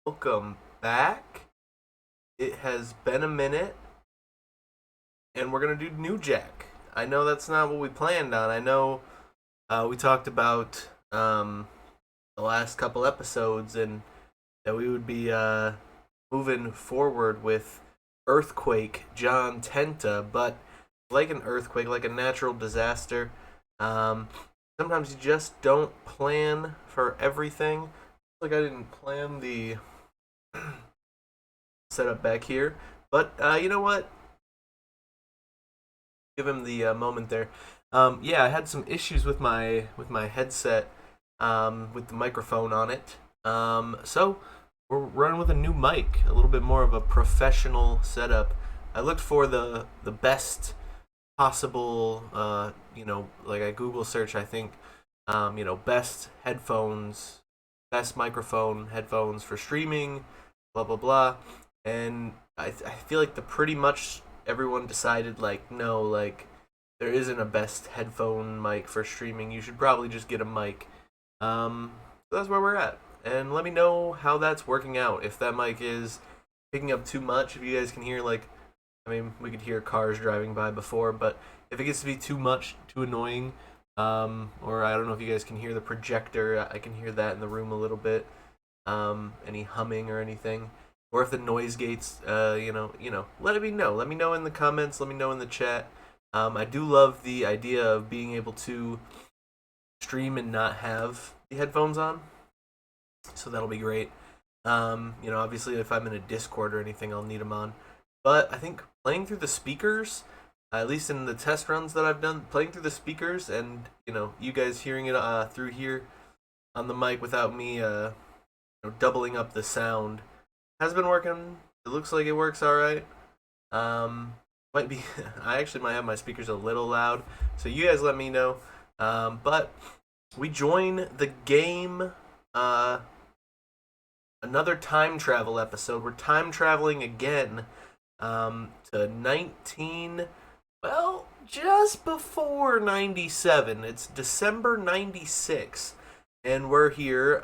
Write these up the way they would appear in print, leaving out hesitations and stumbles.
Welcome back. It has been a minute, and we're gonna do New Jack. I know that's not what we planned on. I know we talked about the last couple episodes and that we would be moving forward with Earthquake John Tenta, but like an earthquake, like a natural disaster, um, sometimes you just don't plan for everything. Like I didn't plan the setup back here. But you know what? Give him the moment there. Yeah, I had some issues with my headset, with the microphone on it. So we're running with a new mic, a little bit more of a professional setup. I looked for the best possible, like I Google search. I think, best headphones, best microphone headphones for streaming, blah blah blah, and I feel like the pretty much everyone decided like no, like there isn't a best headphone mic for streaming. You should probably just get a mic. So that's where we're at, and let me know how that's working out. If that mic is picking up too much, if you guys can hear like, I mean, we could hear cars driving by before, but if it gets to be too much, too annoying, or I don't know if you guys can hear the projector, I can hear that in the room a little bit. Any humming or anything, or if the noise gates, let me know. Let me know in the comments. Let me know in the chat. I do love the idea of being able to stream and not have the headphones on, so that'll be great. Obviously, if I'm in a Discord or anything, I'll need them on. But I think playing through the speakers, at least in the test runs that I've done, playing through the speakers and you guys hearing it through here on the mic without me doubling up the sound has been working. It looks like it works all right. Might be I actually might have my speakers a little loud, so you guys let me know. But we join the game. Another time travel episode. We're time traveling again, to 19. Well, just before 97. It's December 96, and we're here.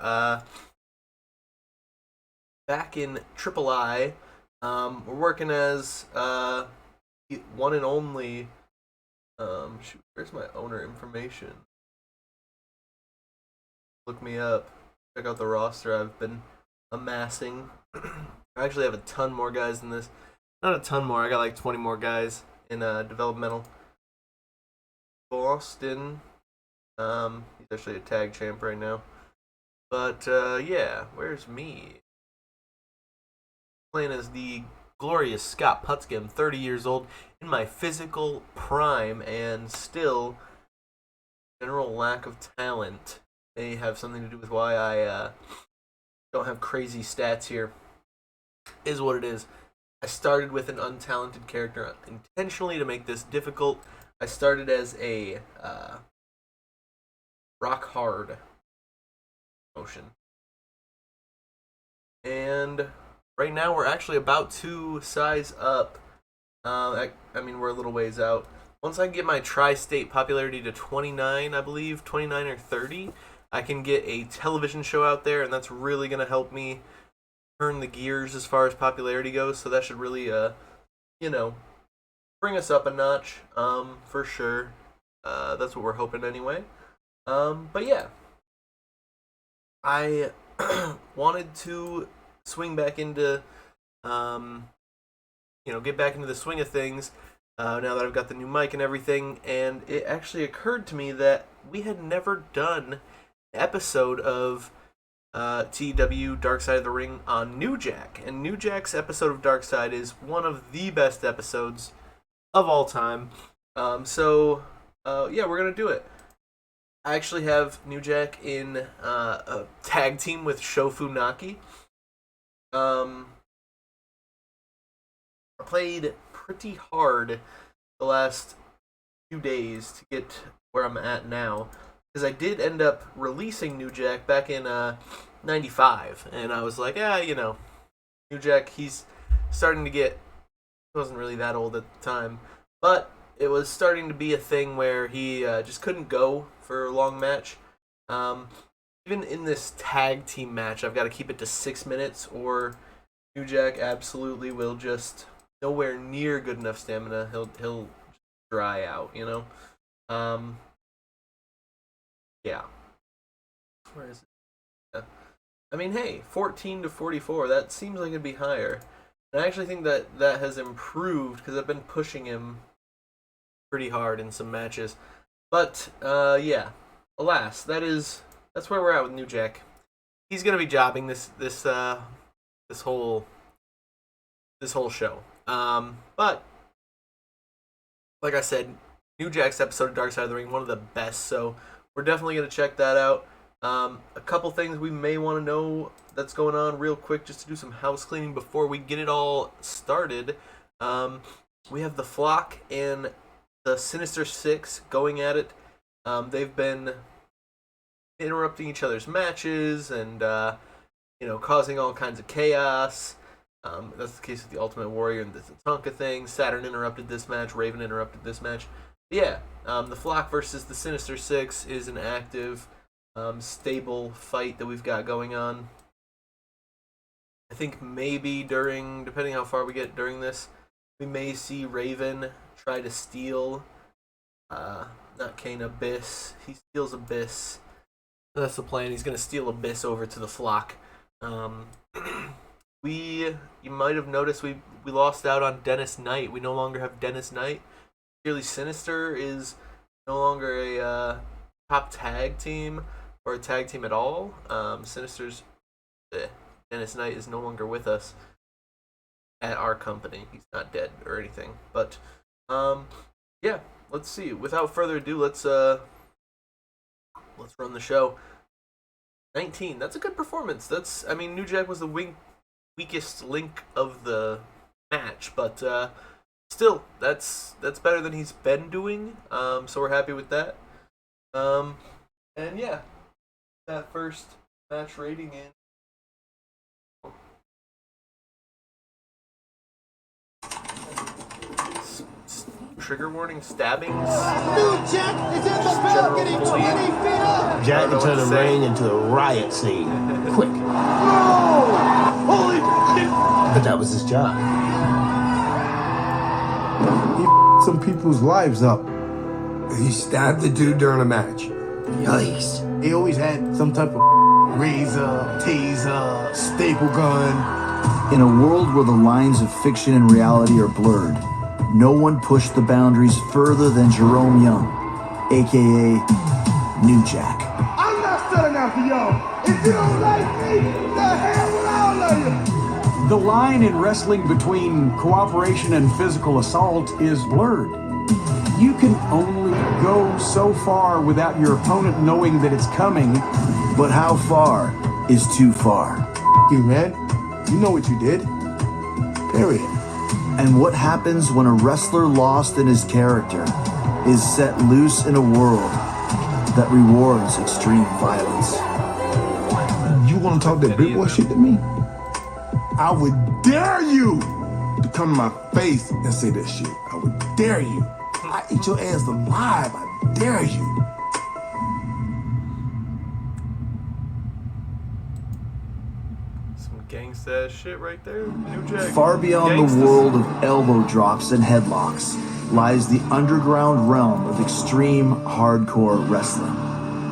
Back in Triple I. We're working as one and only. Shoot, where's my owner information? Look me up. Check out the roster I've been amassing. I actually have a ton more guys than this. Not a ton more. I got like 20 more guys in developmental. Boston. He's actually a tag champ right now. But yeah, where's me? Playing as the glorious Scott Putzke. 30 years old, in my physical prime, and still general lack of talent may have something to do with why I don't have crazy stats here. Is what it is. I started with an untalented character intentionally to make this difficult. I started as a rock hard motion. And right now we're actually about to size up. I mean, we're a little ways out. Once I get my tri-state popularity to 29, I believe, 29 or 30, I can get a television show out there, and that's really going to help me turn the gears as far as popularity goes. So that should really, bring us up a notch, for sure. That's what we're hoping anyway. But yeah, I wanted to swing back into, get back into the swing of things, now that I've got the new mic and everything. And it actually occurred to me that we had never done an episode of TW Dark Side of the Ring on New Jack. And New Jack's episode of Dark Side is one of the best episodes of all time. Yeah, we're going to do it. I actually have New Jack in a tag team with Shofunaki. I played pretty hard the last few days to get where I'm at now, because I did end up releasing New Jack back in 95, and I was like, New Jack, he's starting to get, he wasn't really that old at the time, but it was starting to be a thing where he just couldn't go for a long match. even in this tag team match, I've got to keep it to 6 minutes, or New Jack absolutely will just nowhere near good enough stamina. He'll dry out, you know. Yeah. Where is it? Yeah. I mean, hey, 14 to 44. That seems like it'd be higher. And I actually think that has improved because I've been pushing him pretty hard in some matches. But yeah, alas, that's where we're at with New Jack. He's gonna be jobbing this whole show. But like I said, New Jack's episode of Dark Side of the Ring, one of the best. So we're definitely gonna check that out. A couple things we may want to know that's going on real quick, just to do some house cleaning before we get it all started. We have the Flock and the Sinister Six going at it. They've been interrupting each other's matches and causing all kinds of chaos. That's the case with the Ultimate Warrior and the Tatanka thing. Saturn interrupted this match. Raven interrupted this match. But yeah, the Flock versus the Sinister Six is an active, stable fight that we've got going on. I think maybe depending how far we get during this, we may see Raven try to steal, not Kane, Abyss. He steals Abyss. That's the plan. He's going to steal Abyss over to the Flock. You might have noticed we lost out on Dennis Knight. We no longer have Dennis Knight. Purely Sinister is no longer a top tag team or a tag team at all. Dennis Knight is no longer with us at our company. He's not dead or anything. But yeah, let's see. Without further ado, let's run the show. 19. That's a good performance. New Jack was the weakest link of the match, but still, that's better than he's been doing. So we're happy with that. And yeah, that first match rating in. Trigger warning, stabbings. New Jack is in the balcony, 20 feet up. Jack can turn the ring into a riot scene. Quick. Oh! Holy shit! But that was his job. He some people's lives up. He stabbed the dude during a match. Yikes. He always had some type of razor, taser, staple gun. In a world where the lines of fiction and reality are blurred, no one pushed the boundaries further than Jerome Young, a.k.a. New Jack. I'm not selling out to y'all. If you don't like me, the hell with all of you. The line in wrestling between cooperation and physical assault is blurred. You can only go so far without your opponent knowing that it's coming. But how far is too far? You, man. You know what you did. Period. And what happens when a wrestler lost in his character is set loose in a world that rewards extreme violence? You want to talk that big boy shit to me? I would dare you to come to my face and say that shit. I would dare you. I eat your ass alive. I dare you. Gangsta shit right there. New Jack. Far beyond the world of elbow drops and headlocks lies the underground realm of extreme hardcore wrestling,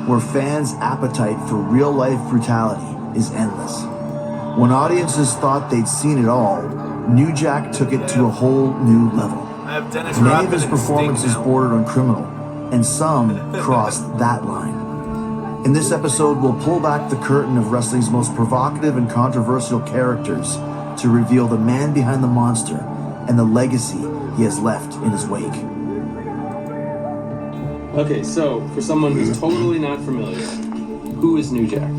where fans' appetite for real-life brutality is endless. When audiences thought they'd seen it all, New Jack took it to a whole new level. Many of his performances bordered on criminal, and some crossed that line. In this episode, we'll pull back the curtain of wrestling's most provocative and controversial characters to reveal the man behind the monster and the legacy he has left in his wake. Okay, so for someone who's totally not familiar, who is New Jack?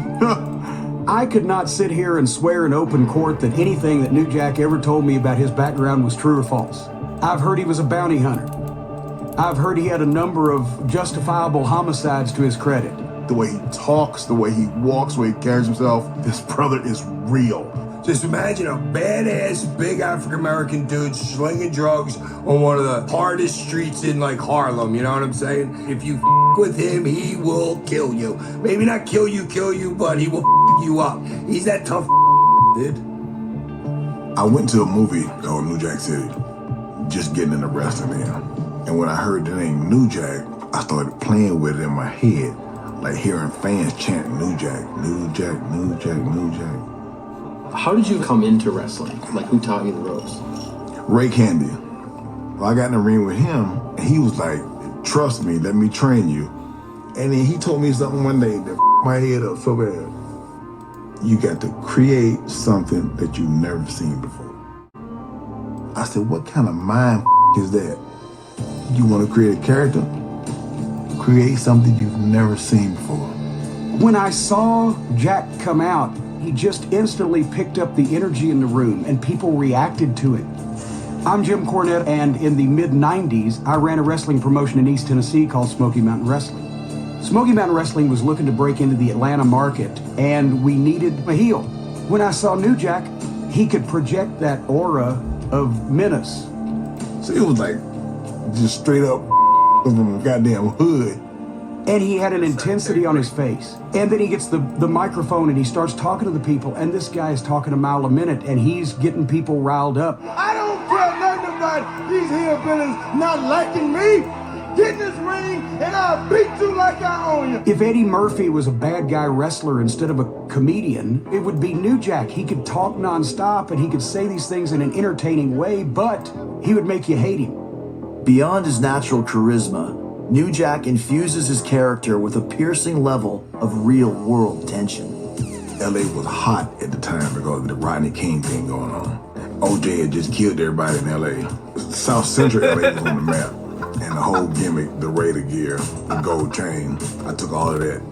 I could not sit here and swear in open court that anything that New Jack ever told me about his background was true or false. I've heard he was a bounty hunter. I've heard he had a number of justifiable homicides to his credit. The way he talks, the way he walks, the way he carries himself, this brother is real. Just imagine a badass, big African-American dude slinging drugs on one of the hardest streets in like Harlem, you know what I'm saying? If you with him, he will kill you. Maybe not kill you, but he will you up. He's that tough dude. I went to a movie called New Jack City, just getting into wrestling there. And when I heard the name New Jack, I started playing with it in my head, like hearing fans chanting New Jack, New Jack, New Jack, New Jack. How did you come into wrestling? Like, who taught you the ropes? Ray Candy. Well, I got in the ring with him, and he was like, trust me, let me train you. And then he told me something one day that my head up so bad. You got to create something that you've never seen before. I said, what kind of mind is that? You want to create a character? Create something you've never seen before. When I saw Jack come out, he just instantly picked up the energy in the room and people reacted to it. I'm Jim Cornette, and in the mid-90s, I ran a wrestling promotion in East Tennessee called Smoky Mountain Wrestling. Smoky Mountain Wrestling was looking to break into the Atlanta market, and we needed a heel. When I saw New Jack, he could project that aura of menace. So it was like just straight up from a goddamn hood. And he had an intensity on his face. And then he gets the microphone and he starts talking to the people, and this guy is talking a mile a minute and he's getting people riled up. I don't care nothing about these hillbillies not liking me. Get in this ring and I'll beat you like I own you. If Eddie Murphy was a bad guy wrestler instead of a comedian, it would be New Jack. He could talk nonstop and he could say these things in an entertaining way, but he would make you hate him. Beyond his natural charisma, New Jack infuses his character with a piercing level of real-world tension. LA was hot at the time because of the Rodney King thing going on. OJ had just killed everybody in LA. South Central LA was on the map. And the whole gimmick, the Raider gear, the gold chain, I took all of that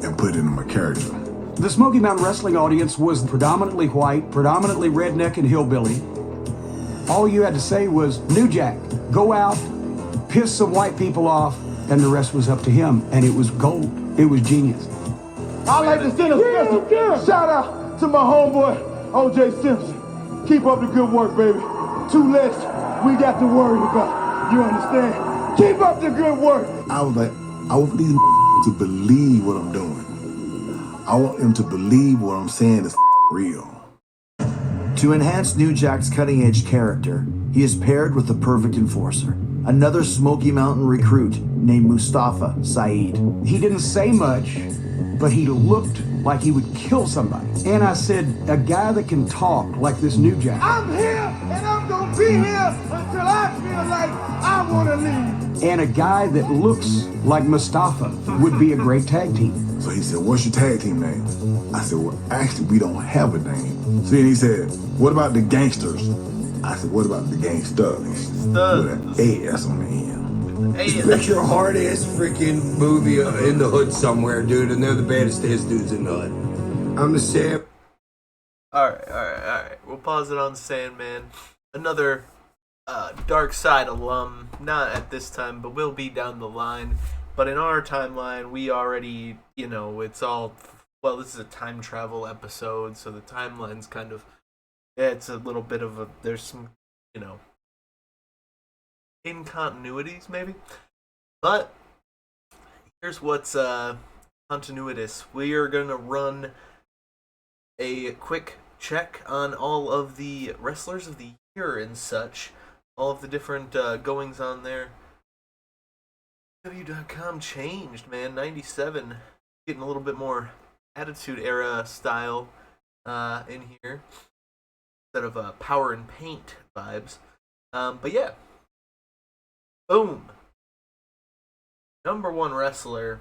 and put it into my character. The Smoky Mountain Wrestling audience was predominantly white, predominantly redneck and hillbilly. All you had to say was, New Jack, go out, piss some white people off, and the rest was up to him, and it was gold. It was genius. I'd like to send a special shout out to my homeboy, OJ Simpson. Keep up the good work, baby. Too less we got to worry about. You understand? Keep up the good work. I was like, I want these to believe what I'm doing. I want them to believe what I'm saying is real. To enhance New Jack's cutting-edge character, he is paired with the perfect enforcer, another Smoky Mountain recruit named Mustafa Saeed. He didn't say much, but he looked like he would kill somebody. And I said, a guy that can talk like this New Jack. I'm here and I'm gonna be here until I feel like I wanna leave. And a guy that looks like Mustafa would be a great tag team. So he said, what's your tag team name? I said, well, actually, we don't have a name. So then he said, what about the gangsters? I said, what about the gangsters? With an S on the end. Picture a hard-ass freaking movie in the hood somewhere, dude, and they're the baddest ass dudes in the hood. I'm the Sam. Alright. We'll pause it on Sandman. Another Dark Side alum. Not at this time, but will be down the line. But in our timeline, we already, it's all... Well, this is a time travel episode, so the timeline's kind of... it's a little bit of a... There's some, incontinuities, maybe? But here's what's continuitous. We are going to run a quick check on all of the wrestlers of the year and such. All of the different goings on there. W.com changed, man. 97. Getting a little bit more Attitude Era style in here. Instead of Power and Paint vibes. But yeah. Boom. Number one wrestler.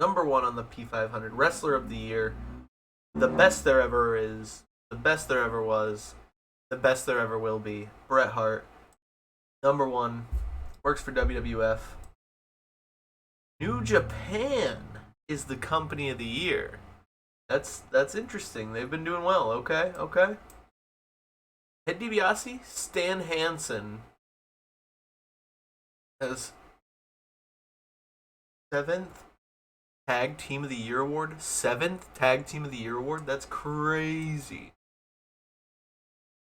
Number one on the P500. Wrestler of the year. The best there ever is. The best there ever was. The best there ever will be. Bret Hart. Number one. Works for WWF. New Japan is the company of the year. That's interesting. They've been doing well. Okay. Ted DiBiase, Stan Hansen as 7th Tag Team of the Year award. 7th Tag Team of the Year award. That's crazy.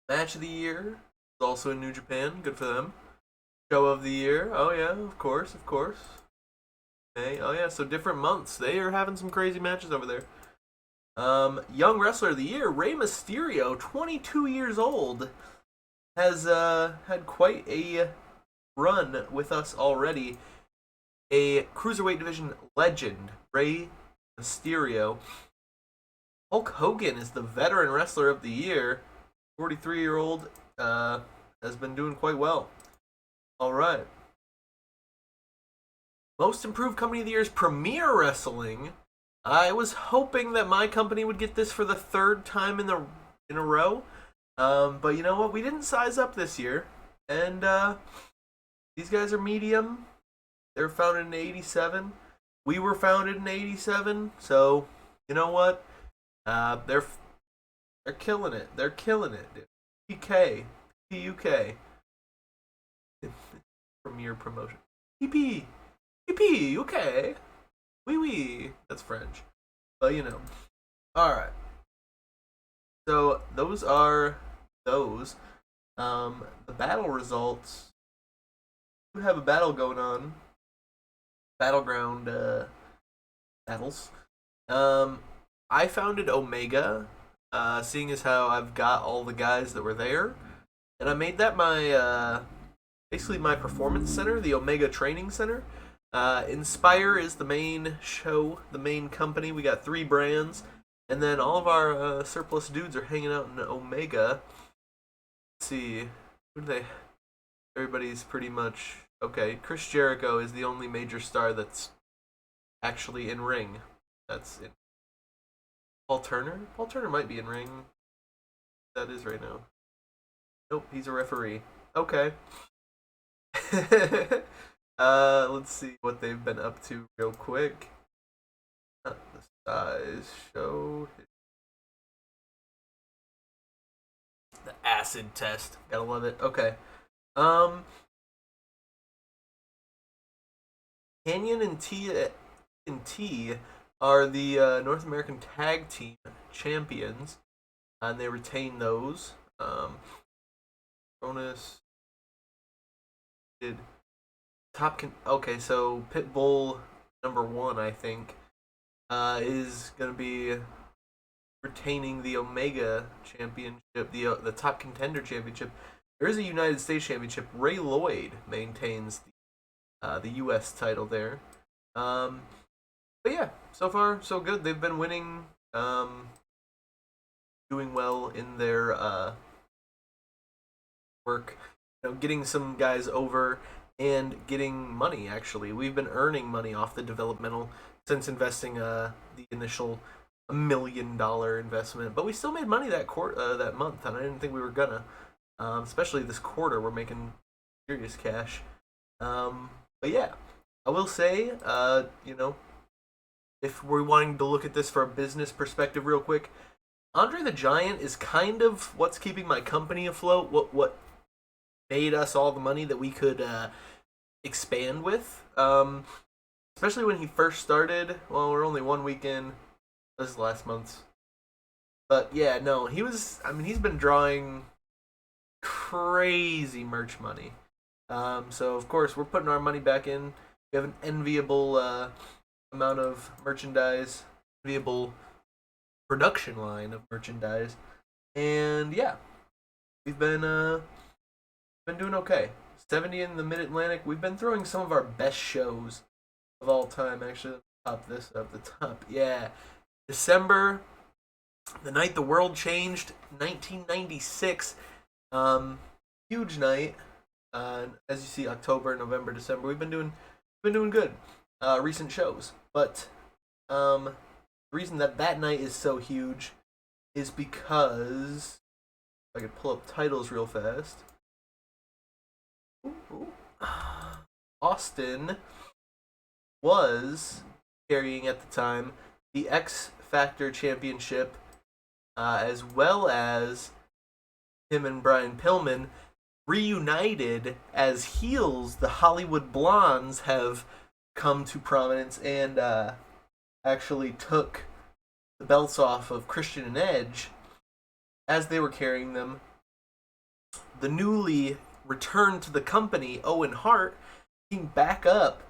Match of the Year is also in New Japan. Good for them. Show of the Year. Oh yeah, of course. Okay. Oh yeah, so different months. They are having some crazy matches over there. Young Wrestler of the Year, Rey Mysterio, 22 years old, has had quite a run with us already. A Cruiserweight Division legend, Rey Mysterio. Hulk Hogan is the Veteran Wrestler of the Year. 43-year-old has been doing quite well. All right. Most Improved Company of the Year is Premier Wrestling. I was hoping that my company would get this for the 3rd time in a row. But you know what? We didn't size up this year. And these guys are medium. They were founded in 87. We were founded in 87. So, you know what? They're killing it. They're killing it, dude. PK. Premier Promotion. PP, okay. Oui. That's French. But, you know. Alright. So, those are those. The battle results. We have a battle going on. Battleground battles. I founded Omega, seeing as how I've got all the guys that were there. And I made that my basically my performance center, the Omega Training Center. Inspire is the main show, the main company. We got 3 brands, and then all of our surplus dudes are hanging out in Omega. Let's see, who do they? Everybody's pretty much okay. Chris Jericho is the only major star that's actually in ring. That's in. Paul Turner. Paul Turner might be in ring. That is right now. Nope, he's a referee. Okay. Let's see what they've been up to real quick. The size show. The acid test. Gotta love it. Okay. Canyon and T are the North American Tag Team Champions, and they retain those. Bonus did okay, so Pitbull #1, I think, is gonna be retaining the Omega Championship, the Top Contender Championship. There is a United States Championship. Ray Lloyd maintains the U.S. title there. But yeah, so far so good. They've been winning, doing well in their work, getting some guys over and getting money. Actually, we've been earning money off the developmental since investing the initial $1 million investment, but we still made money that month, and I didn't think we were gonna. Especially this quarter, we're making serious cash. But yeah, I will say, if we're wanting to look at this from a business perspective real quick, Andre the Giant is kind of what's keeping my company afloat, what made us all the money that we could expand with. Especially when he first started. Well, we're only 1 week in. This is last month's. But yeah, no, he's been drawing crazy merch money. So of course we're putting our money back in. We have an enviable amount of merchandise, enviable production line of merchandise, and yeah, we've been doing okay. 70 in the Mid-Atlantic. We've been throwing some of our best shows of all time. Actually, let's pop this up the top. Yeah, December, the night the world changed, 1996. Huge night. As you see, October, November, December, we've been doing good. Recent shows, but the reason that night is so huge is because if I could pull up titles real fast. Ooh. Austin was carrying at the time the X Factor Championship, as well as him and Brian Pillman reunited as heels. The Hollywood Blondes have come to prominence, and actually took the belts off of Christian and Edge as they were carrying them. The newly returned to the company, Owen Hart, came back up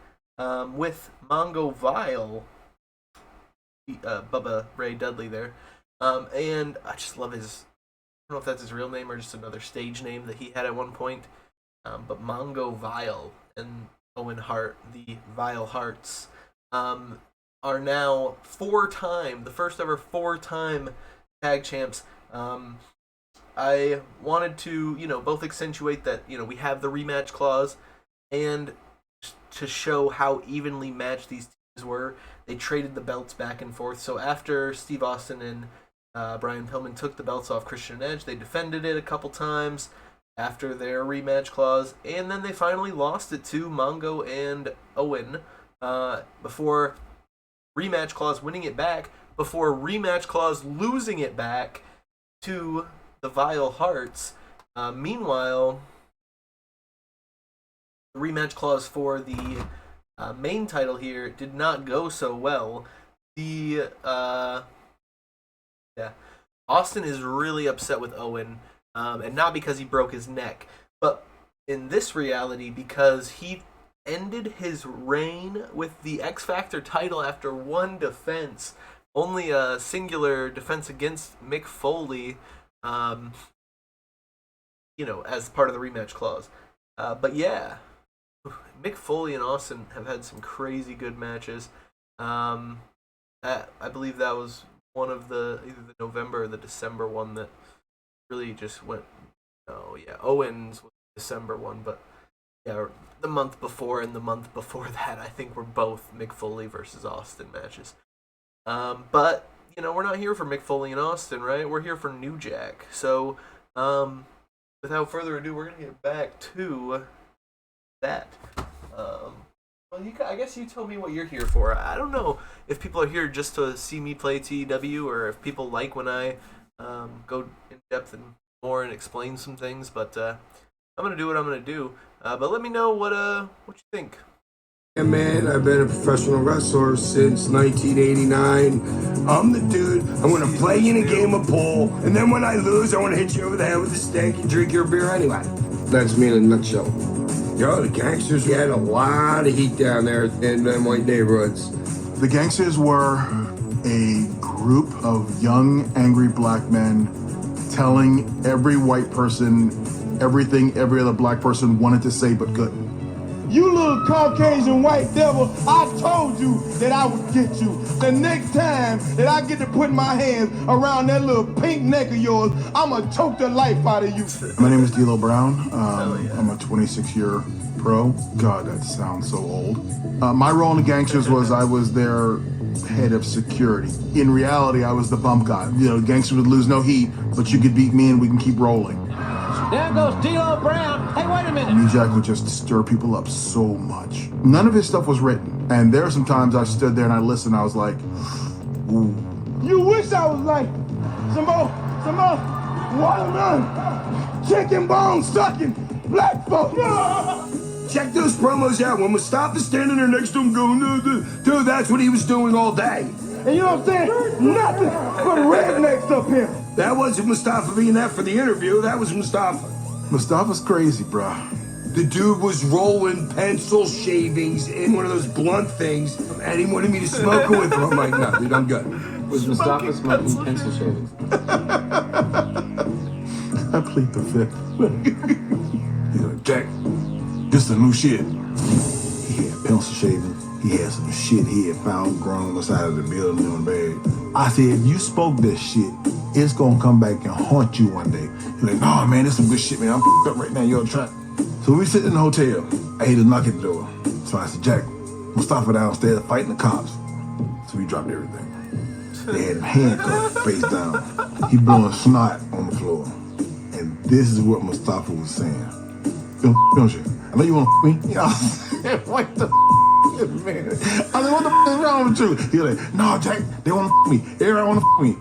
with Mongo Vile, Bubba Ray Dudley there. And I just love his, I don't know if that's his real name or just another stage name that he had at one point. But Mongo Vile and Owen Hart, the Vile Hearts, are now the first ever 4-time tag champs. I wanted to, both accentuate that, we have the rematch clause and to show how evenly matched these teams were. They traded the belts back and forth. So after Steve Austin and Brian Pillman took the belts off Christian and Edge, they defended it a couple times after their rematch clause, and then they finally lost it to Mongo and Owen before rematch clause winning it back, before rematch clause losing it back to the Vile Hearts. Meanwhile, the rematch clause for the main title here did not go so well. Austin is really upset with Owen, and not because he broke his neck, but in this reality because he ended his reign with the X Factor title after one defense, only a singular defense against Mick Foley, as part of the rematch clause. But yeah, Mick Foley and Austin have had some crazy good matches. I believe that was one of either the November or the December one that really just went. Oh yeah, Owens was the December one, but yeah, the month before and the month before that, I think were both Mick Foley versus Austin matches. But we're not here for Mick Foley and Austin, right? We're here for New Jack. So, without further ado, we're gonna get back to that. I guess you tell me what you're here for. I don't know if people are here just to see me play TEW or if people like when I go in depth and more and explain some things. But I'm gonna do what I'm gonna do. But let me know what you think. Yeah, man, I've been a professional wrestler since 1989. I'm the dude. I'm gonna play you in a game of pool, and then when I lose, I want to hit you over the head with a stick and drink your beer anyway. That's me in a nutshell. Yo, the gangsters had a lot of heat down there in them white neighborhoods. The gangsters were a group of young, angry black men telling every white person everything every other black person wanted to say but couldn't. You little Caucasian white devil, I told you that I would get you. The next time that I get to put my hands around that little pink neck of yours, I'ma choke the life out of you. My name is D'Lo Brown. I'm a 26-year pro. God, that sounds so old. My role in the gangsters was I was their head of security. In reality, I was the bump guy. The gangsters would lose no heat, but you could beat me and we can keep rolling. There goes D'Lo Brown. Hey, wait a minute. New Jack would just stir people up so much. None of his stuff was written. And there are some times I stood there and I listened, I was like, ooh. You wish I was like some more watermelon, chicken bone sucking black folks. Check those promos out. When Mustafa's standing there next to him going, dude, that's what he was doing all day. And you know what I'm saying? Nothing but rednecks up here. That wasn't Mustafa being that for the interview. That was Mustafa. Mustafa's crazy, bro. The dude was rolling pencil shavings in one of those blunt things, and he wanted me to smoke it with him. I'm like, no, dude, I'm good. Was Mustafa smoking pencil shavings? I plead the fifth. He's like, Jack, this is the new shit. He had pencil shavings. He had some shit he had found growing on the side of the building in the bag. I said, if you spoke this shit, it's gonna come back and haunt you one day. He's like, no, man, this some good shit, man. I'm up right now. You're on track. So we sit in the hotel. I hear the knock at the door. So I said, Jack, Mustafa downstairs fighting the cops. So we dropped everything. They had him handcuffed, face down. He blowing snot on the floor. And this is what Mustafa was saying. Don't you? I know you want to me. I said, what the man? I said, what the is wrong with you? He was like, no, Jack, they want to me. Everybody want to me.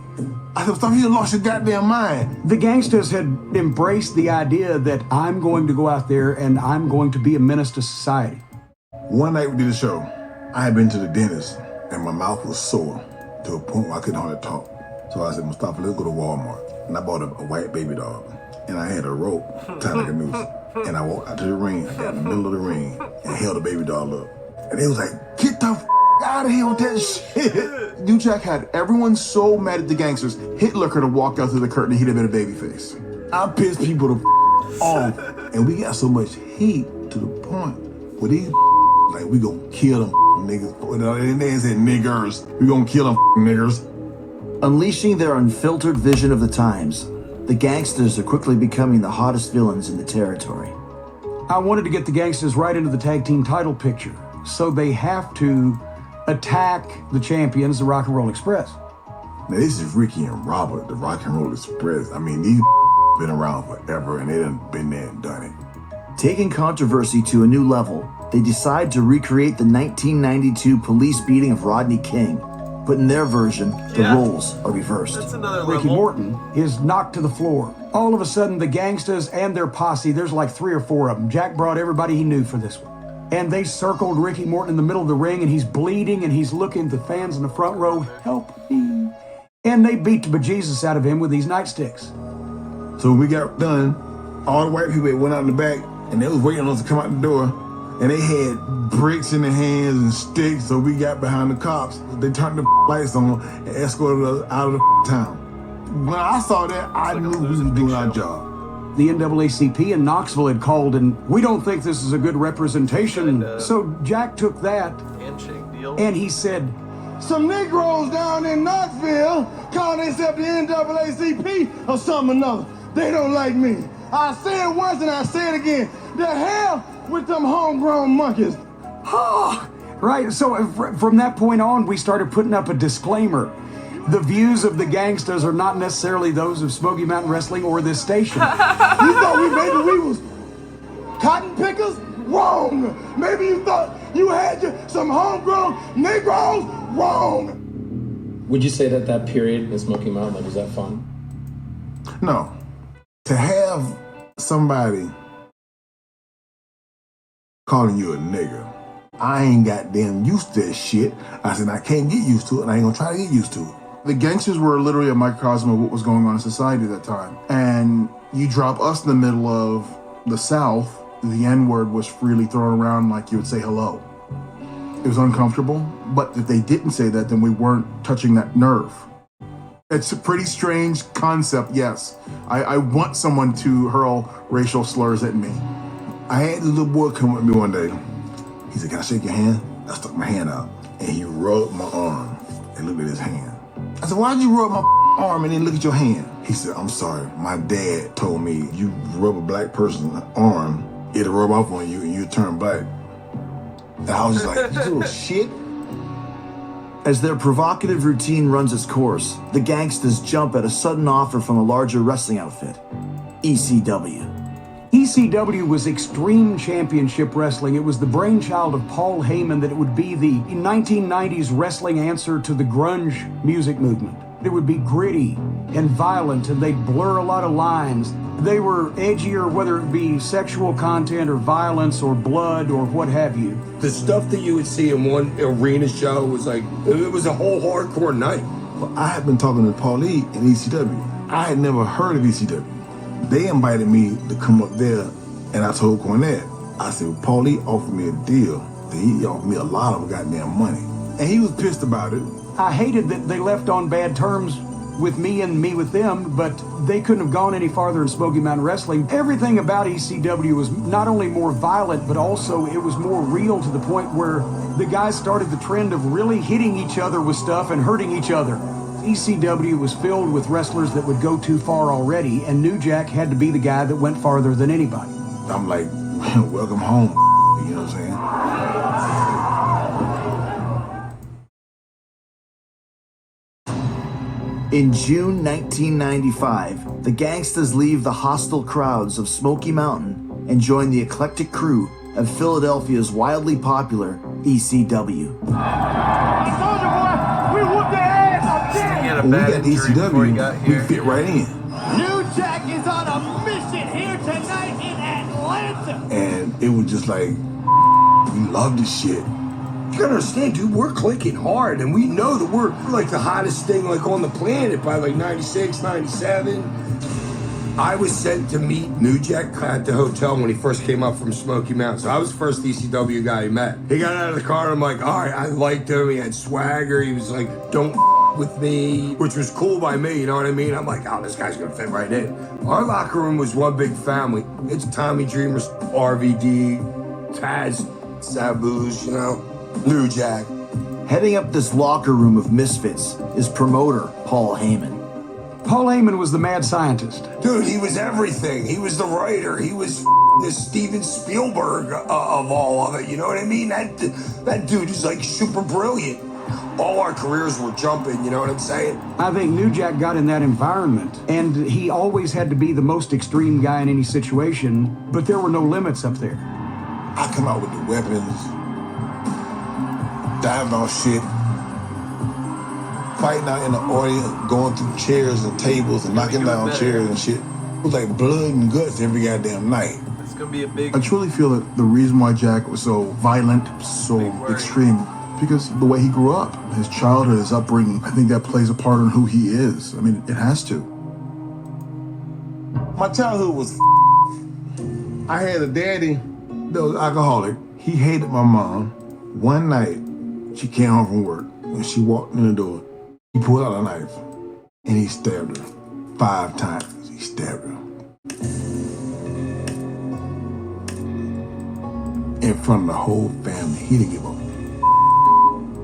I said, Mustafa, you lost your goddamn mind. The gangsters had embraced the idea that I'm going to go out there and I'm going to be a menace to society. One night we did a show. I had been to the dentist, and and my mouth was sore to a point where I couldn't hardly talk. So I said, Mustafa, let's go to Walmart. And I bought a white baby dog. And I had a rope tied like a noose. And I walked out to the ring, I got in the middle of the ring, and held the baby dog up. And they was like, get the out of here with that shit. New Jack had everyone so mad at the gangsters, Hitler could have walked out through the curtain and he'd have been a babyface. I pissed people the off. And we got so much heat to the point where these like, we gonna kill them niggas. And they said niggers. We gonna kill them niggers. Unleashing their unfiltered vision of the times, the gangsters are quickly becoming the hottest villains in the territory. I wanted to get the gangsters right into the tag team title picture, so they have to attack the champions, the Rock and Roll Express. Now this is Ricky and Robert, the Rock and Roll Express. I mean, these been around forever and they done been there and done it. Taking controversy to a new level, they decide to recreate the 1992 police beating of Rodney King. But in their version, the roles are reversed. That's another Ricky level. Morton is knocked to the floor. All of a sudden, the gangsters and their posse, there's like 3 or 4 of them. Jack brought everybody he knew for this one. And they circled Ricky Morton in the middle of the ring, and he's bleeding, and he's looking at the fans in the front row, help me. And they beat the bejesus out of him with these nightsticks. So when we got done, all the white people went out in the back and they was waiting on us to come out the door. And they had bricks in their hands and sticks, so we got behind the cops. They turned the lights on and escorted us out of the town. When I saw that, I knew we was doing our job. The NAACP in Knoxville had called, and we don't think this is a good representation. So Jack took that Handshake deal. and he said, Some Negroes down in Knoxville call themselves the NAACP or something or another. They don't like me. I say it once and I say it again. The hell with them homegrown monkeys. right. So from that point on, we started putting up a disclaimer. The views of the gangsters are not necessarily those of Smoky Mountain Wrestling or this station. You thought we was cotton pickers? Wrong. Maybe you thought you had some homegrown Negroes? Wrong. Would you say that period in Smoky Mountain, like, was that fun? No. To have somebody calling you a nigger, I ain't goddamn used to that shit. I said, I can't get used to it, and I ain't gonna try to get used to it. The gangsters were literally a microcosm of what was going on in society at that time. And you drop us in the middle of the South, the N-word was freely thrown around like you would say hello. It was uncomfortable, but if they didn't say that, then we weren't touching that nerve. It's a pretty strange concept, yes. I want someone to hurl racial slurs at me. I had this little boy come with me one day. He said, can I shake your hand? I stuck my hand out, and he rubbed my arm and looked at his hand. I said, why'd you rub my arm and then look at your hand? He said, I'm sorry. My dad told me you rub a black person's arm, it'll rub off on you and you turn black. And I was just like, you little shit. As their provocative routine runs its course, the gangsters jump at a sudden offer from a larger wrestling outfit, ECW. ECW was Extreme Championship Wrestling. It was the brainchild of Paul Heyman that it would be the 1990s wrestling answer to the grunge music movement. It would be gritty and violent, and they'd blur a lot of lines. They were edgier, whether it be sexual content or violence or blood or what have you. The stuff that you would see in one arena show was like, it was a whole hardcore night. Well, I had been talking to Paulie in ECW. I had never heard of ECW. They invited me to come up there, and I told Cornette, I said, well, Paulie offered me a deal. He offered me a lot of goddamn money. And he was pissed about it. I hated that they left on bad terms with me and me with them, but they couldn't have gone any farther in Smoky Mountain Wrestling. Everything about ECW was not only more violent, but also it was more real to the point where the guys started the trend of really hitting each other with stuff and hurting each other. ECW was filled with wrestlers that would go too far already, and New Jack had to be the guy that went farther than anybody. I'm like, welcome home, you know what I'm saying? In June 1995, the gangsters leave the hostile crowds of Smoky Mountain and join the eclectic crew of Philadelphia's wildly popular ECW. Soldier boy, we whooped their ass up there. When we got ECW, we fit right in. New Jack is on a mission here tonight in Atlanta. And it was just like, we love this shit. You gotta understand, dude, we're clicking hard, and we know that we're like the hottest thing like on the planet by like 96, 97. I was sent to meet New Jack at the hotel when he first came up from Smoky Mountain. So I was the first ECW guy he met. He got out of the car and I'm like, all right, I liked him. He had swagger. He was like, don't with me, which was cool by me, you know what I mean? I'm like, oh, this guy's gonna fit right in. Our locker room was one big family. It's Tommy Dreamer's RVD, Taz, Sabu's, you know, New Jack. Heading up this locker room of misfits is promoter Paul Heyman. Paul Heyman was the mad scientist. Dude, he was everything. He was the writer. He was the Steven Spielberg of all of it. You know what I mean? That dude is like super brilliant. All our careers were jumping, you know what I'm saying? I think New Jack got in that environment, and he always had to be the most extreme guy in any situation, but there were no limits up there. I come out with the weapons, diving on shit, fighting out in the audience, going through chairs and tables and knocking down chairs and shit. It was like blood and guts every goddamn night. It's gonna be a big. I truly feel that the reason why Jack was so violent, so extreme, because the way he grew up, his childhood, his upbringing, I think that plays a part in who he is. I mean, it has to. My childhood was I had a daddy that was alcoholic. He hated my mom. One night, she came home from work. When she walked in the door, he pulled out a knife and he stabbed her 5 times. He stabbed her. In front of the whole family. He didn't give a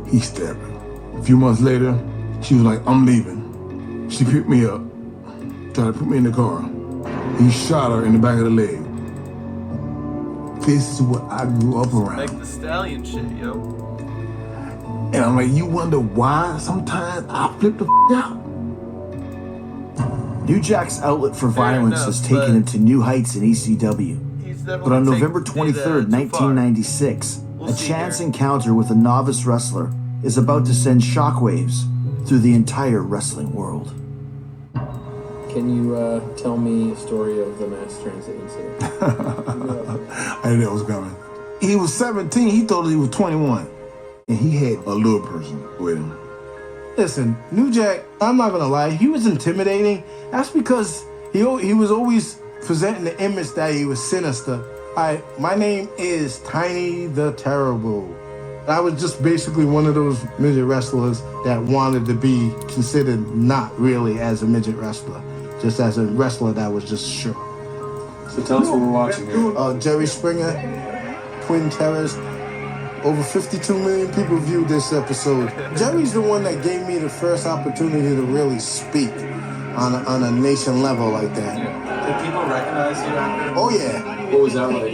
He stabbed her. A few months later, she was like, I'm leaving. She picked me up, tried to put me in the car. He shot her in the back of the leg. This is what I grew up around. Like the stallion shit, yo. And I'm like, you wonder why sometimes I flip the out? New Jack's outlet for violence has taken him to new heights in ECW. But on November 23rd, 1996, a chance encounter with a novice wrestler is about to send shockwaves through the entire wrestling world. Can you tell me a story of the mass transit incident? I knew that was coming. He was 17, he thought he was 21. And he had a little person with him. Listen, New Jack, I'm not gonna lie, he was intimidating. That's because he was always presenting the image that he was sinister. My name is Tiny the Terrible. I was just basically one of those midget wrestlers that wanted to be considered not really as a midget wrestler, just as a wrestler that was just shook. So tell us what we're watching here. Jerry Springer, Twin Terrors. Over 52 million people viewed this episode. Jerry's the one that gave me the first opportunity to really speak on a nation level like that. Did people recognize you after? Oh yeah. What was that like?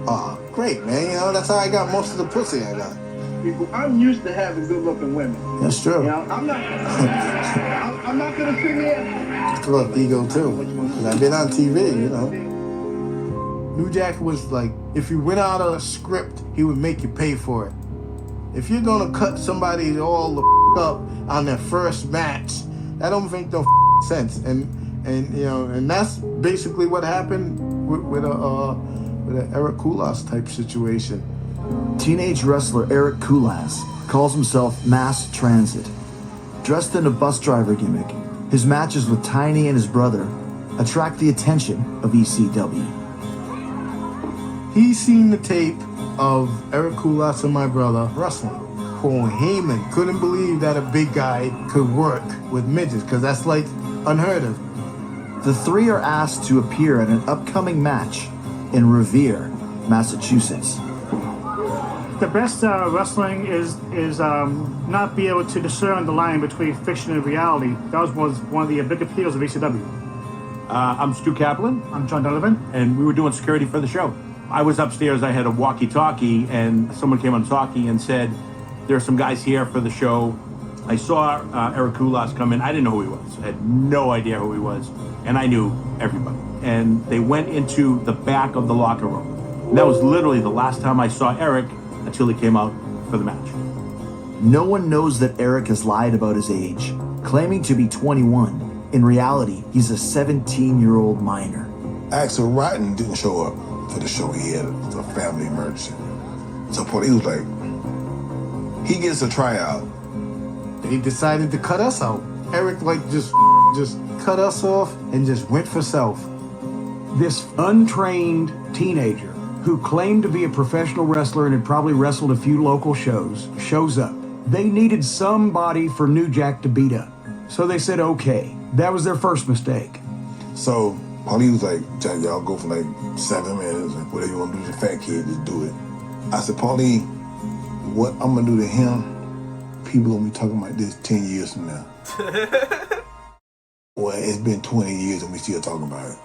Oh, great, man. You know, that's how I got most of the pussy I got. I'm used to having good-looking women. That's true. You know, I'm not gonna sit here. Look, ego too. 'Cause I've been on TV, you know. New Jack was like, if you went out of a script, he would make you pay for it. If you're gonna cut somebody all the up on their first match, that don't make no sense. And you know, and that's basically what happened with an Eric Koulas type situation. Teenage wrestler Eric Koulas calls himself Mass Transit. Dressed in a bus driver gimmick, his matches with Tiny and his brother attract the attention of ECW. He seen the tape of Eric Koulas and my brother wrestling. Paul Heyman couldn't believe that a big guy could work with midgets, because that's like unheard of. The three are asked to appear at an upcoming match in Revere, Massachusetts. The best wrestling is not be able to discern the line between fiction and reality. That was one of the big appeals of ECW. I'm Stu Kaplan. I'm John Donovan. And we were doing security for the show. I was upstairs, I had a walkie-talkie, and someone came on talkie and said, there are some guys here for the show. I saw Eric Koulas come in. I didn't know who he was. I had no idea who he was. And I knew everybody. And they went into the back of the locker room. And that was literally the last time I saw Eric until he came out for the match. No one knows that Eric has lied about his age, claiming to be 21. In reality, he's a 17-year-old minor. Axel Rotten didn't show up for the show. He had a family emergency. So he was like, He gets a tryout. He decided to cut us out. Eric, like, just cut us off and just went for self. This untrained teenager who claimed to be a professional wrestler and had probably wrestled a few local shows shows up. They needed somebody for New Jack to beat up. So they said, okay. That was their first mistake. So Paulie was like, Jack, y'all go for like 7 minutes and whatever you want to do to the fat kid, just do it. I said, Paulie, what I'm going to do to him, people going to be talking about this 10 years from now. Well, it's been 20 years and we still talking about it.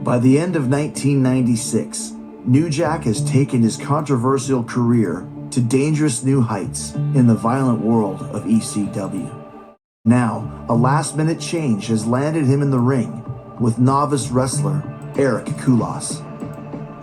By the end of 1996, New Jack has taken his controversial career to dangerous new heights in the violent world of ECW. Now, a last-minute change has landed him in the ring with novice wrestler Eric Koulas.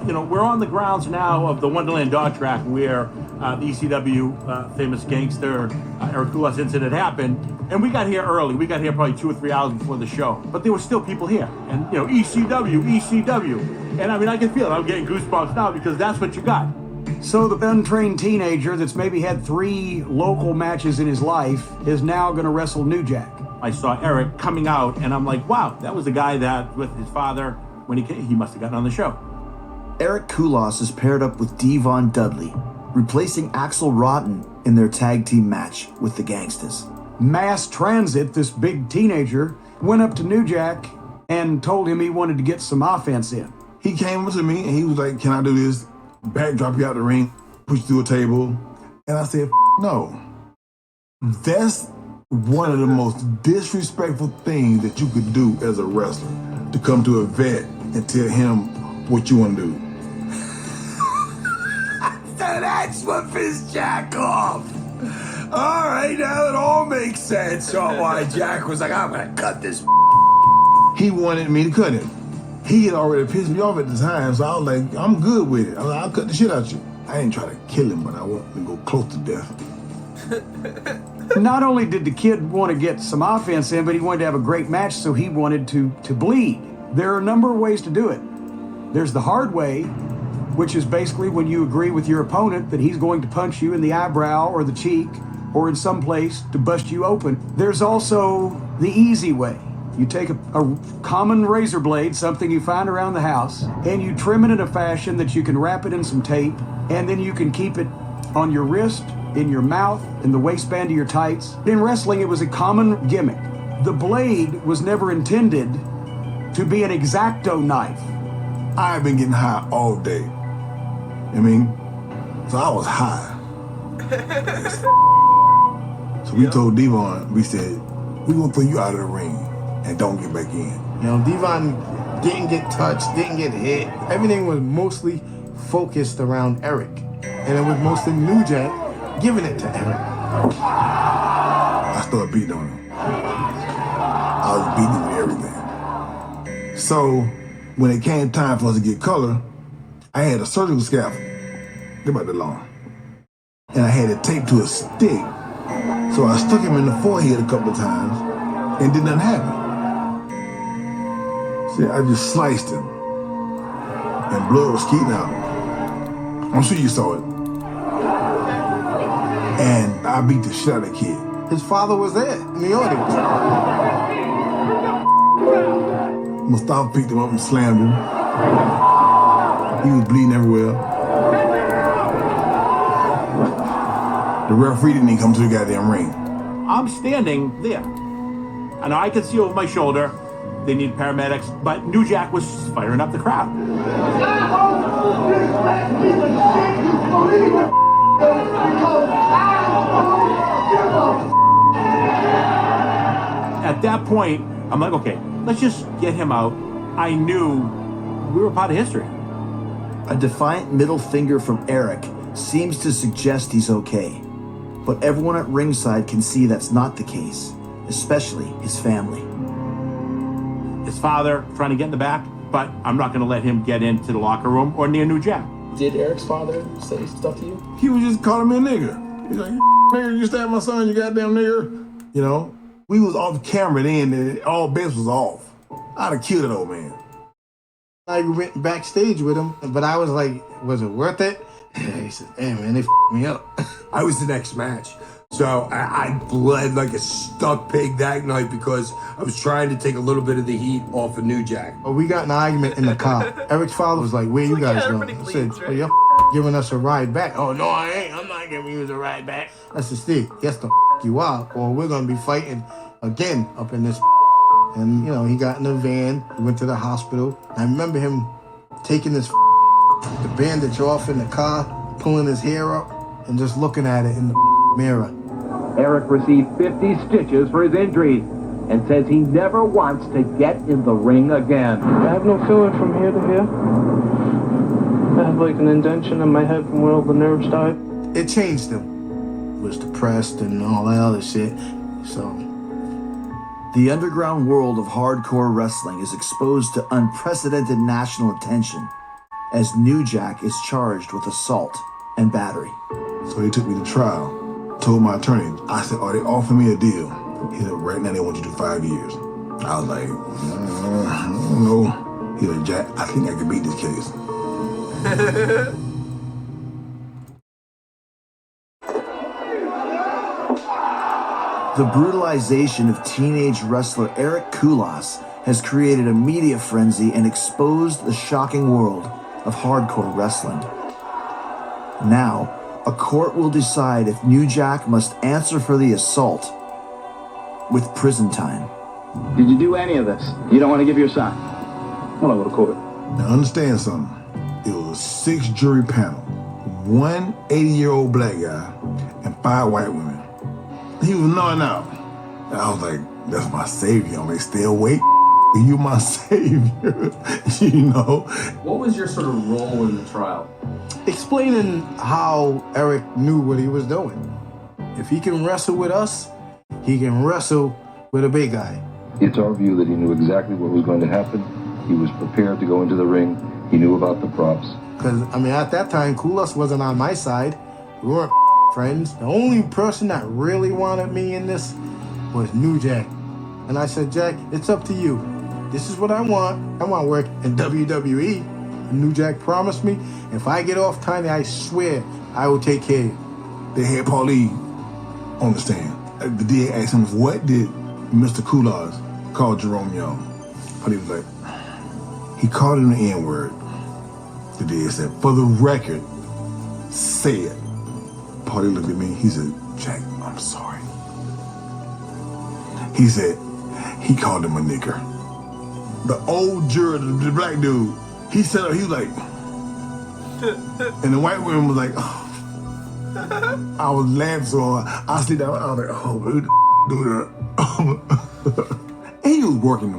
You know, we're on the grounds now of the Wonderland Dog Track where the ECW famous gangster Eric Koulas incident happened. And we got here early. We got here probably 2 or 3 hours before the show. But there were still people here. And, you know, ECW. And I mean, I can feel it. I'm getting goosebumps now because that's what you got. So the untrained teenager that's maybe had 3 local matches in his life is now going to wrestle New Jack. I saw Eric coming out and I'm like, wow, that was the guy that with his father, when he came, he must have gotten on the show. Eric Koulas is paired up with Devon Dudley, replacing Axel Rotten in their tag team match with the Gangstas. Mass Transit, this big teenager, went up to New Jack and told him he wanted to get some offense in. He came up to me and he was like, can I do this? Backdrop you out the ring, push you through a table. And I said, no. That's one of the most disrespectful things that you could do as a wrestler, to come to a vet and tell him what you want to do. So that's what pissed Jack off. All right, now it all makes sense. So why Jack was like, I'm gonna cut this. He wanted me to cut him. He had already pissed me off at the time, so I was like, I'm good with it. I'll cut the shit out you. I ain't try to kill him, but I want to go close to death. Not only did the kid want to get some offense in, but he wanted to have a great match, so he wanted to bleed. There are a number of ways to do it. There's the hard way, which is basically when you agree with your opponent that he's going to punch you in the eyebrow or the cheek or in some place to bust you open. There's also the easy way. You take a common razor blade, something you find around the house, and you trim it in a fashion that you can wrap it in some tape, and then you can keep it on your wrist, in your mouth, in the waistband of your tights. In wrestling, it was a common gimmick. The blade was never intended to be an X-Acto knife. I've been getting high all day. I mean, so I was high. So we told Devon, we said, we're gonna throw you out of the ring and don't get back in. You know, Devon didn't get touched, didn't get hit. Everything was mostly focused around Eric. And it was mostly New Jack giving it to Eric. I started beating on him. I was beating him with everything. So when it came time for us to get color, I had a surgical scalpel. They're about that long. And I had it taped to a stick. So I stuck him in the forehead a couple of times and did nothing happen. See, I just sliced him. And blood was skeeting out. I'm sure you saw it. And I beat the shit out of the kid. His father was there in the audience. Mustafa picked him up and slammed him. He was bleeding everywhere. The referee didn't even come to the goddamn ring. I'm standing there. I know I can see over my shoulder. They need paramedics, but New Jack was firing up the crowd. At that point, I'm like, okay, let's just get him out. I knew we were part of history. A defiant middle finger from Eric seems to suggest he's okay. But everyone at ringside can see that's not the case, especially his family. His father trying to get in the back, but I'm not going to let him get into the locker room or near New Jack. Did Eric's father say stuff to you? He was just calling me a nigger. He's like, nigger, you stabbed my son, you goddamn nigger. You know, we was off camera then, and all bets was off. I'd have killed that old man. I went backstage with him, but I was like, was it worth it? He said, hey man, they me up. I was the next match. So I bled like a stuck pig that night because I was trying to take a little bit of the heat off of New Jack. We got in an argument in the car. Eric's father was like, where you guys going? I said, well, you're giving us a ride back. Oh, no, I ain't. I'm not giving you a ride back. I said, Steve, yes, the you are, or we're going to be fighting again up in this. And, he got in the van. We went to the hospital. I remember him taking the bandage off in the car, pulling his hair up, and just looking at it in the mirror. Eric received 50 stitches for his injury and says he never wants to get in the ring again. I have no feeling from here to here. I have like an indentation in my head from where all the nerves died. It changed him. He was depressed and all that other shit. So the underground world of hardcore wrestling is exposed to unprecedented national attention as New Jack is charged with assault and battery. So he took me to trial. Told my attorney, I said, they offering me a deal? He said, right now they want you to do 5 years. I was like, I don't know. He said, Jack, I think I can beat this case. The brutalization of teenage wrestler Eric Koulas has created a media frenzy and exposed the shocking world of hardcore wrestling. Now, a court will decide if New Jack must answer for the assault with prison time. Did you do any of this? You don't want to give your side? I want to go to court. Now understand something. It was a 6-jury panel. 1 80-year-old black guy and 5 white women. He was gnawing out. And I was like, that's my savior. I'm like, stay awake. You my savior. What was your sort of role in the trial? Explaining how Eric knew what he was doing. If he can wrestle with us, he can wrestle with a big guy. It's our view that he knew exactly what was going to happen. He was prepared to go into the ring. He knew about the props. Because, at that time, Koulas wasn't on my side. We weren't friends. The only person that really wanted me in this was New Jack. And I said, Jack, it's up to you. This is what I want. I want to work in WWE. And New Jack promised me, if I get off time, I swear I will take care of you. They had Paulie on the stand. The DA asked him, what did Mr. Koulas call Jerome Young? Paulie was like, he called him the N-word. The DA said, for the record, say it. Paulie looked at me, he said, Jack, I'm sorry. He said, he called him a nigger. The old juror, the black dude, he said, he was like, and the white woman was like, oh. I was laughing so hard. I see that, I was like, oh, do that. And he was working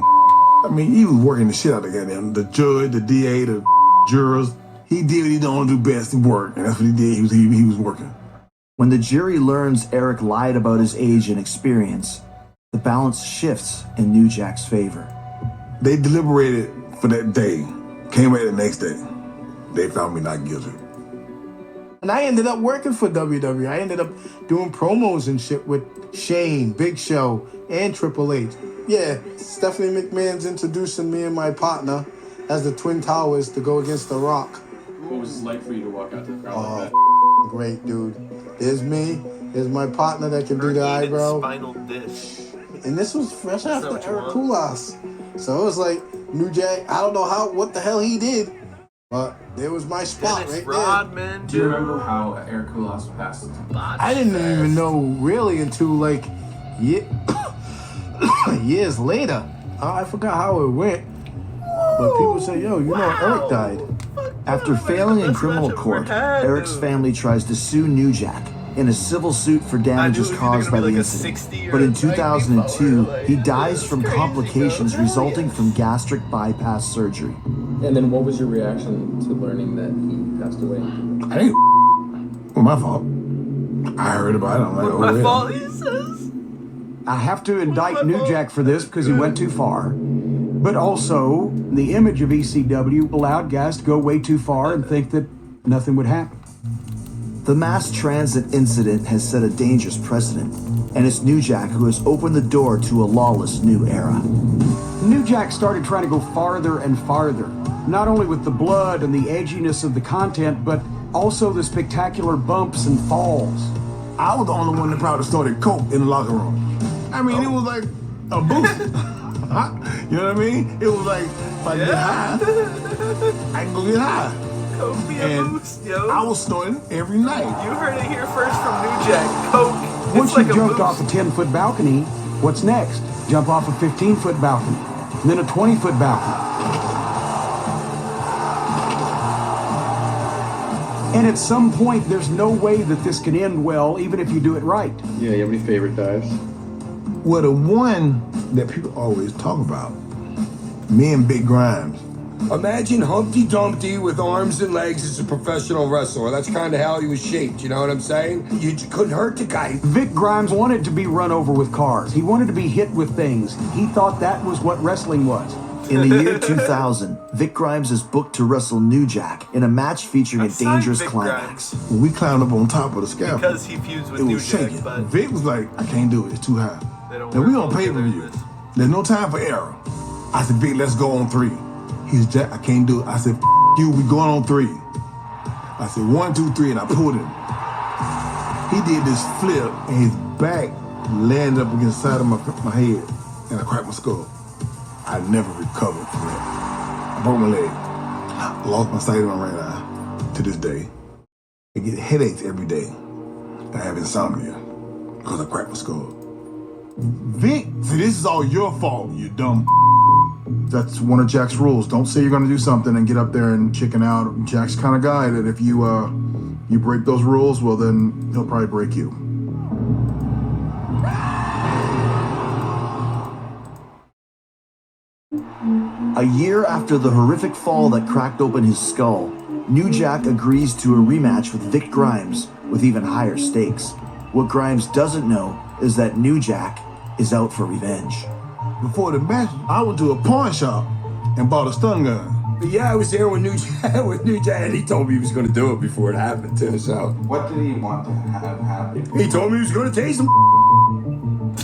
he was working the shit out of the goddamn, the judge, the DA, the jurors. He did what he don't do best, he worked, and that's what he did, he was working. When the jury learns Eric lied about his age and experience, the balance shifts in New Jack's favor. They deliberated for that day, came back the next day. They found me not guilty. And I ended up working for WWE. I ended up doing promos and shit with Shane, Big Show, and Triple H. Yeah, Stephanie McMahon's introducing me and my partner as the Twin Towers to go against The Rock. What was it like for you to walk out to the crowd like that? Great, dude. There's me. There's my partner that can do the eyebrow. Spinal disc. And this was fresh after Eric Koulas. So it was like, New Jack, I don't know what the hell he did, but there was my spot Dennis right Rodman, there. Do you remember how Eric Koulas passed? I didn't even know really until like years later. I forgot how it went. But people say, yo, Eric died. After failing in criminal court, Eric's family tries to sue New Jack in a civil suit for damages caused by the incident. But in 2002, he dies from complications resulting from gastric bypass surgery. And then what was your reaction to learning that he passed away? I didn't. Well, my fault. I heard about it. I'm like, my fault, he says. I have to indict New Jack for this because he went too far. But also, the image of ECW allowed guys to go way too far and think that nothing would happen. The mass transit incident has set a dangerous precedent, and it's New Jack who has opened the door to a lawless new era. New Jack started trying to go farther and farther. not only with the blood and the edginess of the content, but also the spectacular bumps and falls. I was the only one that probably started coke in the locker room. I mean, it was like a boost. You know what I mean? It was like, if I get high, I can go get high. Coke be a boost, yo. I was snorting every night. You heard it here first from New Jack. Coke. Once It's like you a jumped boost. off a 10-foot balcony, what's next? Jump off a 15-foot balcony, and then a 20-foot balcony. And at some point, there's no way that this can end well, even if you do it right. Yeah, you have any favorite dives? Well, the one that people always talk about, me and Big Grimes. Imagine Humpty Dumpty with arms and legs as a professional wrestler. That's kind of how he was shaped, you know what I'm saying? You couldn't hurt the guy. Vic Grimes wanted to be run over with cars. He wanted to be hit with things. He thought that was what wrestling was. In the year 2000, Vic Grimes is booked to wrestle New Jack in a match featuring a dangerous climax. When we climbed up on top of the scaffold, Because he fused with it New was Jack, shaking. but Vic was like, I can't do it, it's too high. they don't Now work we well on pay per together in view. this. There's no time for error. I said, Vic, let's go on 3. He's Jack, I can't do it. I said, you, we going on 3. I said 1, 2, 3, and I pulled him. He did this flip, and his back landed up against the side of my head, and I cracked my skull. I never recovered from that. I broke my leg. I lost my sight in my right eye to this day. I get headaches every day. I have insomnia because I cracked my skull. Vic, see, this is all your fault, you dumb. That's one of Jack's rules. Don't say you're going to do something and get up there and chicken out. Jack's the kind of guy that if you break those rules, well, then he'll probably break you. A year after the horrific fall that cracked open his skull, New Jack agrees to a rematch with Vic Grimes with even higher stakes. What Grimes doesn't know is that New Jack is out for revenge. Before the match, I went to a pawn shop and bought a stun gun. Yeah, I was there with New Jack, and he told me he was going to do it before it happened to us. So. What did he want to have happen? He told me he was going to taste him.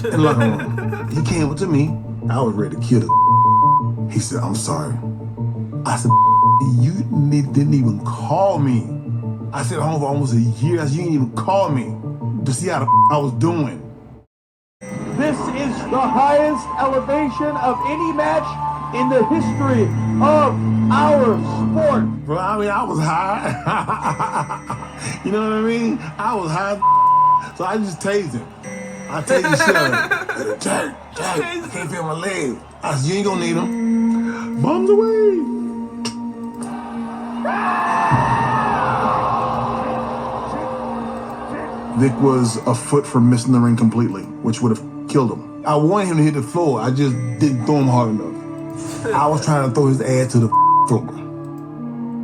In the locker room. He came up to me. I was ready to kill the. He said, I'm sorry. I said, you didn't even call me. I said, home for almost a year. I said, you didn't even call me to see how the I was doing. This is the highest elevation of any match in the history of our sport. Bro, I mean, I was high. You know what I mean? I was high. So I just tased him. I tased the shit out of him. Jack, I can't feel my leg. I said, you ain't gonna need him. Bombs away. Vic was a foot from missing the ring completely, which would have killed him. I wanted him to hit the floor. I just didn't throw him hard enough. I was trying to throw his ass to the floor.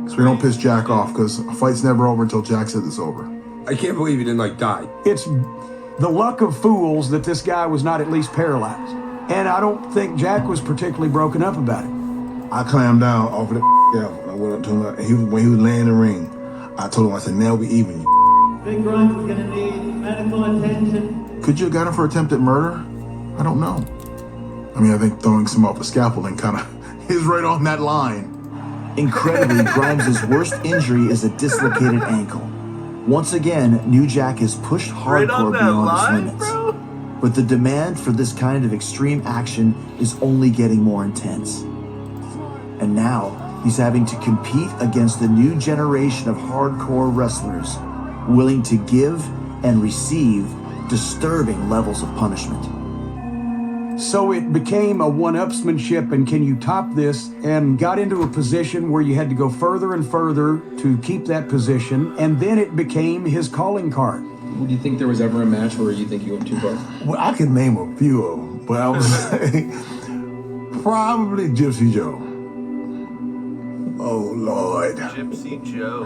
So we don't piss Jack off, because a fight's never over until Jack says it's over. I can't believe he didn't, die. It's the luck of fools that this guy was not at least paralyzed. And I don't think Jack was particularly broken up about it. I climbed down off of the scaffold. I went up to him, and when he was laying in the ring, I told him, I said, now we even. Big Grimes is going to need medical attention. Could you have got him for attempted murder? I don't know. I mean, I think throwing some off a scaffolding kind of is right on that line. Incredibly, Grimes' worst injury is a dislocated ankle. Once again, New Jack is pushed hardcore beyond his limits. But the demand for this kind of extreme action is only getting more intense. And now, he's having to compete against the new generation of hardcore wrestlers, willing to give and receive disturbing levels of punishment. So it became a one-upsmanship, and can you top this, and got into a position where you had to go further and further to keep that position, and then it became his calling card. Do you think there was ever a match where you think you went too far? Well, I can name a few of them, but I would say probably Gypsy Joe. Oh, Lord. Gypsy Joe.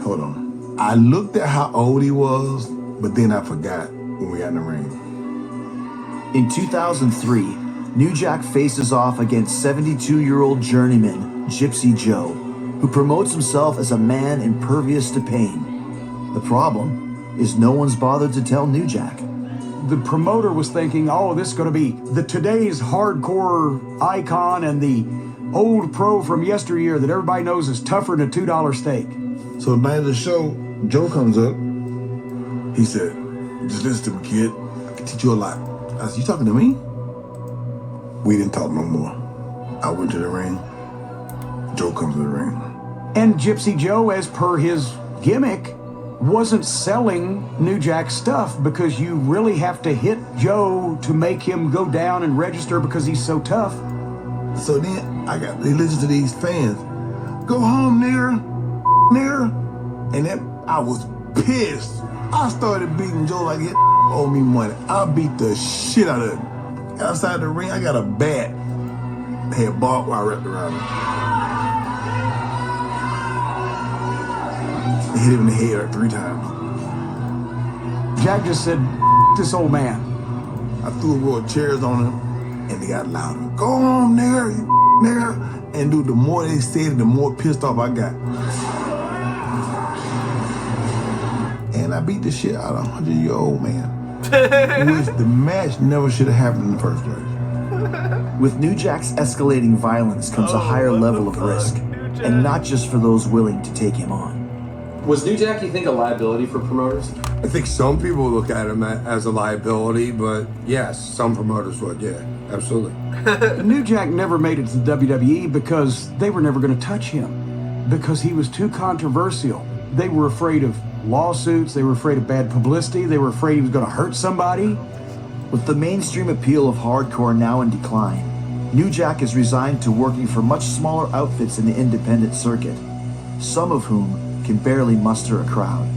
Hold on. I looked at how old he was, but then I forgot when we got in the ring. In 2003, New Jack faces off against 72-year-old journeyman Gypsy Joe, who promotes himself as a man impervious to pain. The problem is no one's bothered to tell New Jack. The promoter was thinking, oh, this is going to be today's hardcore icon and the old pro from yesteryear that everybody knows is tougher than a $2 steak. So the night of the show, Joe comes up. He said, just listen to me, kid. I can teach you a lot. I said, you talking to me? We didn't talk no more. I went to the ring. Joe comes to the ring. And Gypsy Joe, as per his gimmick, wasn't selling New Jack stuff because you really have to hit Joe to make him go down and register because he's so tough. So then they listen to these fans. Go home, nigger. And then I was pissed. I started beating Joe like he owed me money. I beat the shit out of him. Outside the ring, I got a bat. Had barbed wire wrapped around it. I hit him in the head like 3 times. Jack just said, this old man. I threw a row of chairs on him, and they got louder. Go home, nigger. And dude, the more they said it, the more pissed off I got. And I beat the shit out of a 100-year-old man. Which the match never should have happened in the first place. With New Jack's escalating violence comes a higher level of risk, and not just for those willing to take him on. Was New Jack, you think, a liability for promoters? I think some people look at him as a liability, but yes, some promoters would, yeah, absolutely. New Jack never made it to the WWE because they were never going to touch him because he was too controversial. They were afraid of lawsuits, they were afraid of bad publicity, they were afraid he was going to hurt somebody. With the mainstream appeal of hardcore now in decline, New Jack is resigned to working for much smaller outfits in the independent circuit, some of whom can barely muster a crowd.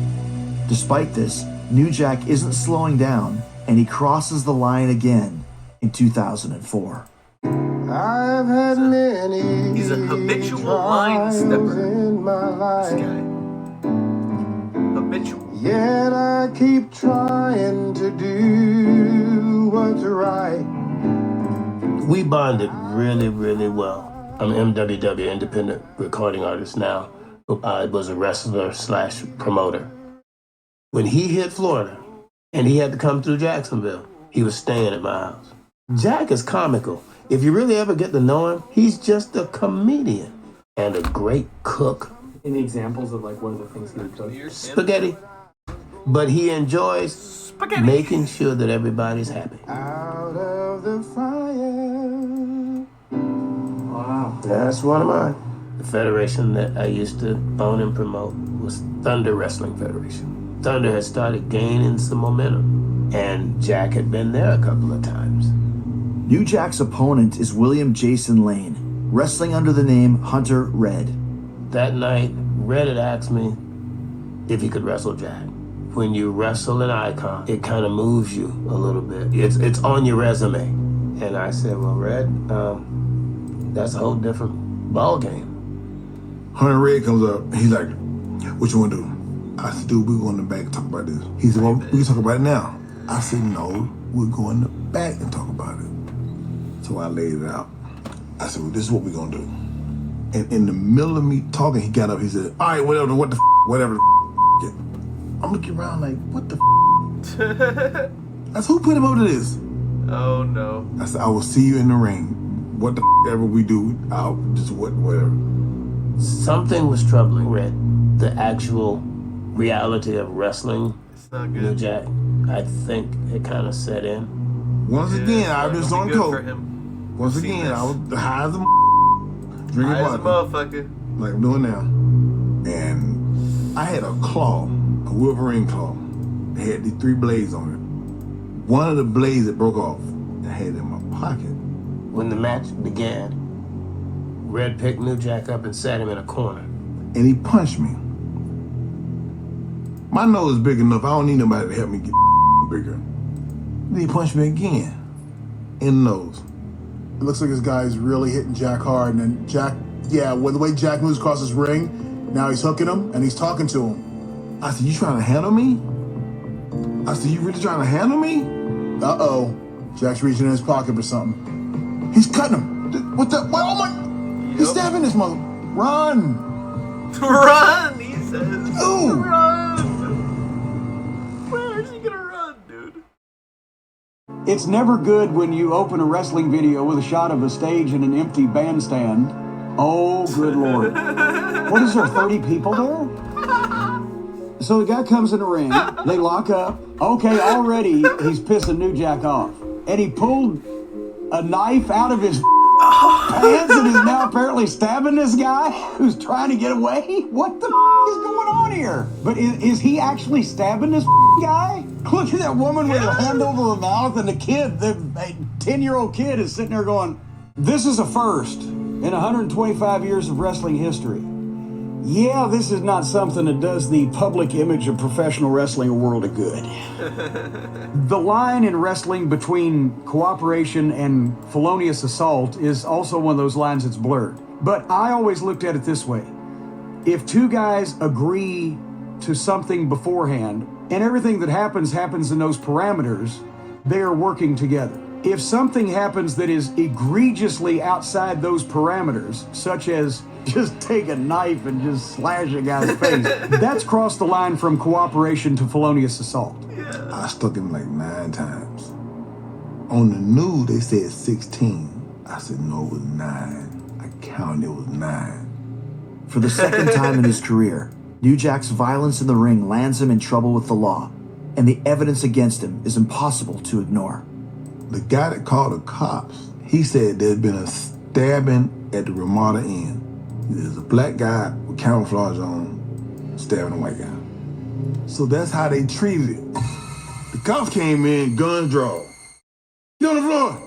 Despite this, New Jack isn't slowing down, and he crosses the line again in 2004. I've had many. He's a habitual line stepper. In my life. This guy. Habitual. Yet I keep trying to do what's right. We bonded really, really well. I'm an MWW independent recording artist now. I was a wrestler / promoter. When he hit Florida and he had to come through Jacksonville, he was staying at my house. Jack is comical. If you really ever get to know him, he's just a comedian and a great cook. Any examples of like what are the things he would do? Spaghetti. But he enjoys making sure that everybody's happy. Out of the fire. Wow. That's one of mine. The federation that I used to own and promote was Thunder Wrestling Federation. Thunder had started gaining some momentum, and Jack had been there a couple of times. New Jack's opponent is William Jason Lane, wrestling under the name Hunter Red. That night, Red had asked me if he could wrestle Jack. When you wrestle an icon, it kind of moves you a little bit. It's on your resume. And I said, well, Red, that's a whole different ball game. Hunter Red comes up, he's like, what you want to do? I said, dude, we're going to the back and talk about this. He said, well, we can talk about it now. I said, no, we're going to the back and talk about it. So I laid it out. I said, well, this is what we're going to do. And in the middle of me talking, he got up, he said, all right, whatever the yeah. I'm looking around like, what the I said, who put him up to this? Oh, no. I said, I will see you in the ring. What the ever we do, I'll just whatever. Something was troubling Red. The actual reality of wrestling, it's not good. New Jack, I think it kind of set in. Once again, I was on coke. Once Seen again, this. I was high as a drinking High as a water. motherfucker. Like I'm doing now. And I had a claw, a Wolverine claw. It had these 3 blades on it. One of the blades that broke off, I had it in my pocket. When the match began, Red picked New Jack up and sat him in a corner. And he punched me. My nose is big enough, I don't need nobody to help me get bigger. Then he punched me again in the nose. It looks like this guy is really hitting Jack hard, and then Jack, with the way Jack moves across his ring, now he's hooking him and he's talking to him. I said, you trying to handle me? I said, you really trying to handle me? Uh-oh. Jack's reaching in his pocket for something. He's cutting him. What the? Oh my! He's stabbing this mother. Run! Run, he says. Ooh! Run! It's never good when you open a wrestling video with a shot of a stage and an empty bandstand. Oh, good Lord. What is there, 30 people there? So the guy comes in the ring, they lock up. Okay, already he's pissing New Jack off. And he pulled a knife out of his pants and is now apparently stabbing this guy who's trying to get away? What the is going on here? But is he actually stabbing this guy? Look at that woman with her hand over her mouth, and the kid, the 10-year-old kid, is sitting there going, this is a first in 125 years of wrestling history. Yeah, this is not something that does the public image of professional wrestling a world of good. The line in wrestling between cooperation and felonious assault is also one of those lines that's blurred. But I always looked at it this way. If two guys agree to something beforehand, and everything that happens in those parameters, they are working together. If something happens that is egregiously outside those parameters, such as just take a knife and just slash a guy's face, that's crossed the line from cooperation to felonious assault. I stuck him like 9 times. On the news, they said 16. I said, no, it was 9. I counted, it was 9. For the second time in his career, New Jack's violence in the ring lands him in trouble with the law, and the evidence against him is impossible to ignore. The guy that called the cops, he said there'd been a stabbing at the Ramada Inn. There's a black guy with camouflage on stabbing a white guy. So that's how they treated it. The cops came in, guns drawn. Get on the floor.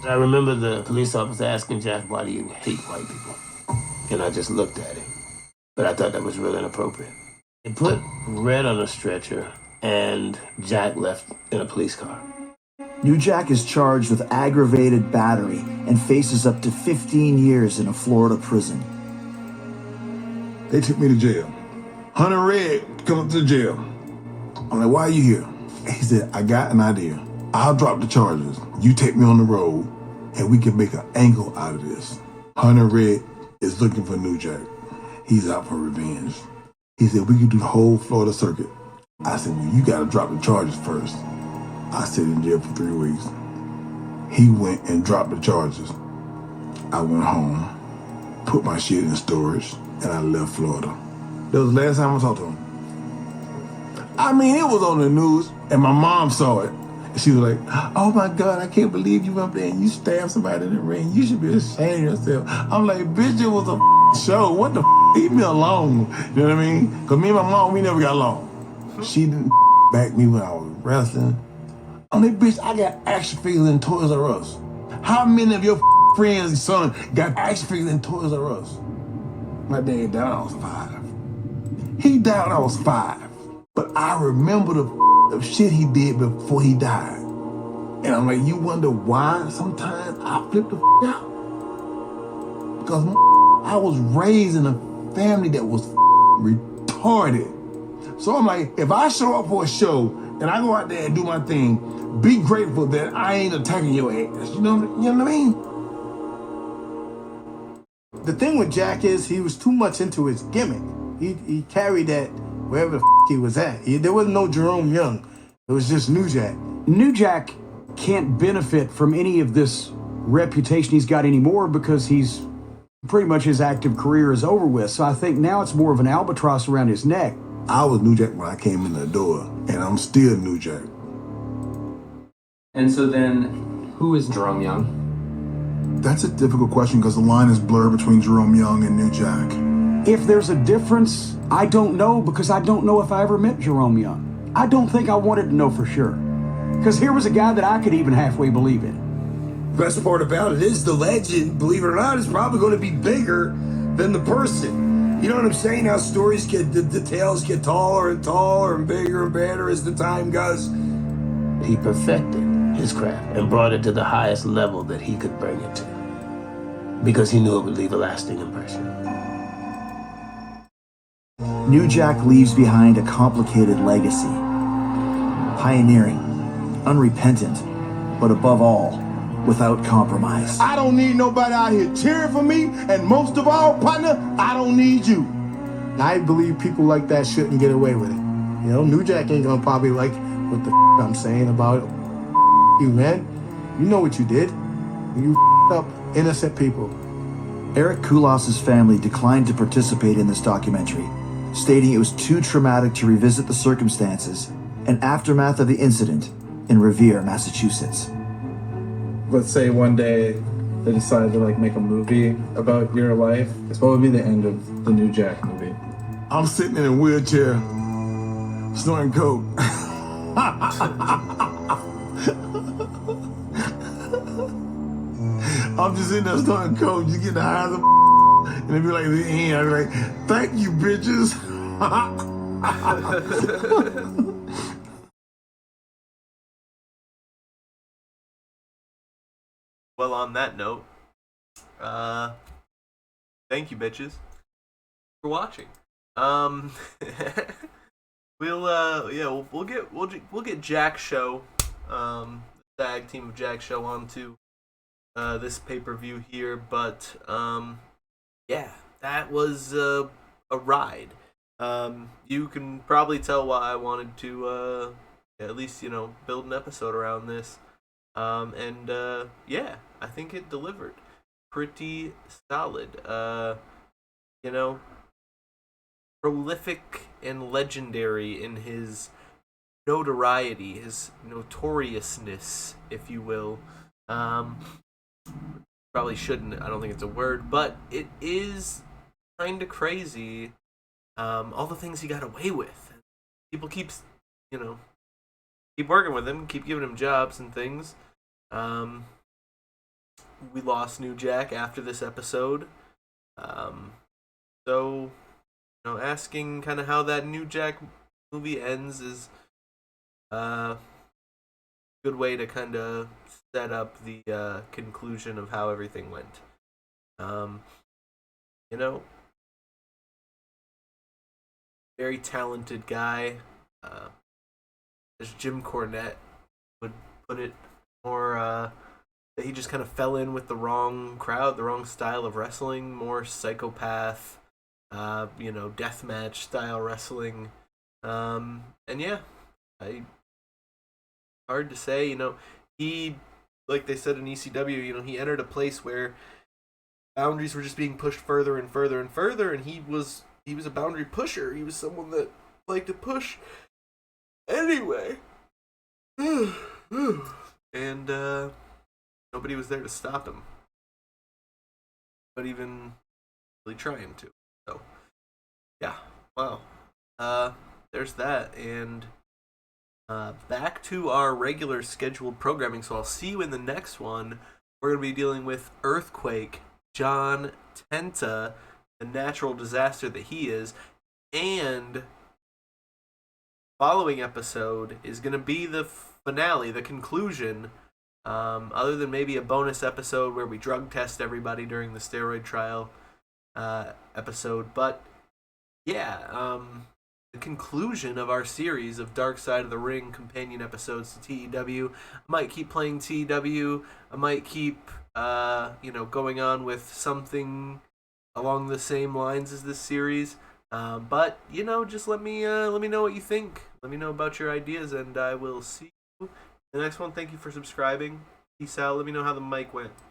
I remember the police officer asking Jack, why do you hate white people? And I just looked at him. But I thought that was really inappropriate. They put Red on a stretcher, and Jack left in a police car. New Jack is charged with aggravated battery and faces up to 15 years in a Florida prison. They took me to jail. Hunter Red come up to the jail. I'm like, why are you here? He said, I got an idea. I'll drop the charges. You take me on the road, and we can make an angle out of this. Hunter Red is looking for New Jack. He's out for revenge. He said, we can do the whole Florida circuit. I said, well, you gotta drop the charges first. I stayed in jail for 3 weeks. He went and dropped the charges. I went home, put my shit in storage, and I left Florida. That was the last time I talked to him. I mean, it was on the news, and my mom saw it. And she was like, oh my God, I can't believe you went up there and you stabbed somebody in the ring. You should be ashamed of yourself. I'm like, bitch, it was a show. What the leave me alone. You know what I mean? Because me and my mom, we never got along. She didn't back me when I was wrestling. I'm like, bitch, I got action figures in Toys R Us. How many of your friends' son got action figures in Toys R Us? My dad died when I was 5. He died when I was 5. But I remember the shit he did before he died. And I'm like, you wonder why sometimes I flip the out? Because I was raised in a family that was retarded. So I'm like, if I show up for a show and I go out there and do my thing, be grateful that I ain't attacking your ass. You know what I mean? The thing with Jack is he was too much into his gimmick. He carried that wherever the he was at. There was no Jerome Young. It was just New Jack. New Jack can't benefit from any of this reputation he's got anymore because he's pretty much his active career is over with. So I think now it's more of an albatross around his neck. I was New Jack when I came in the door, and I'm still New Jack. And so then, who is Jerome Young? That's a difficult question because the line is blurred between Jerome Young and New Jack. If there's a difference, I don't know because I don't know if I ever met Jerome Young. I don't think I wanted to know for sure. Because here was a guy that I could even halfway believe in. The best part about it is the legend, believe it or not, is probably going to be bigger than the person. You know what I'm saying? How stories get, the tales get taller and bigger and better as the time goes. He perfected his craft and brought it to the highest level that he could bring it to because he knew it would leave a lasting impression. New Jack leaves behind a complicated legacy. Pioneering, unrepentant, but above all, without compromise. I don't need nobody out here cheering for me, and most of all, partner, I don't need you. I believe people like that shouldn't get away with it. You know, New Jack ain't gonna probably like what the I'm saying about you, man. You know what you did. You up innocent people. Eric Koulas's family declined to participate in this documentary, stating it was too traumatic to revisit the circumstances and aftermath of the incident in Revere, Massachusetts. Let's say one day they decide to like make a movie about your life. What would be the end of the new Jack movie? I'm sitting in a wheelchair, snorting coke. I'm just sitting there snorting coke. You get the high of the and they be like, the end. I be like, thank you, bitches. Well, on that note, thank you, bitches, for watching. We'll get Jack Show, tag team of Jack Show onto this pay-per-view here, but yeah, that was a ride. You can probably tell why I wanted to at least build an episode around this. Yeah, I think it delivered pretty solid. Prolific and legendary in his notoriety, his notoriousness, if you will. Probably shouldn't, I don't think it's a word, but it is kind of crazy, all the things he got away with. People keep working with him, keep giving him jobs and things. We lost New Jack after this episode. So, asking kind of how that New Jack movie ends is a good way to kind of set up the conclusion of how everything went. Very talented guy. As Jim Cornette would put it, more that he just kind of fell in with the wrong crowd, the wrong style of wrestling, more psychopath, deathmatch style wrestling. And yeah, hard to say, he, like they said in ECW, he entered a place where boundaries were just being pushed further and further and further, and he was a boundary pusher. He was someone that liked to push anyway. And nobody was there to stop him, but even really trying to. So yeah, wow. There's that, and back to our regular scheduled programming. So I'll see you in the next one. We're going to be dealing with Earthquake, John Tenta, the natural disaster that he is, and following episode is going to be the finale, the conclusion, other than maybe a bonus episode where we drug test everybody during the steroid trial episode. But yeah, the conclusion of our series of Dark Side of the Ring companion episodes to TEW. I might keep playing TEW. I might keep going on with something along the same lines as this series. But just let me know what you think. Let me know about your ideas, and I will see you in the next one. Thank you for subscribing. Peace out. Let me know how the mic went.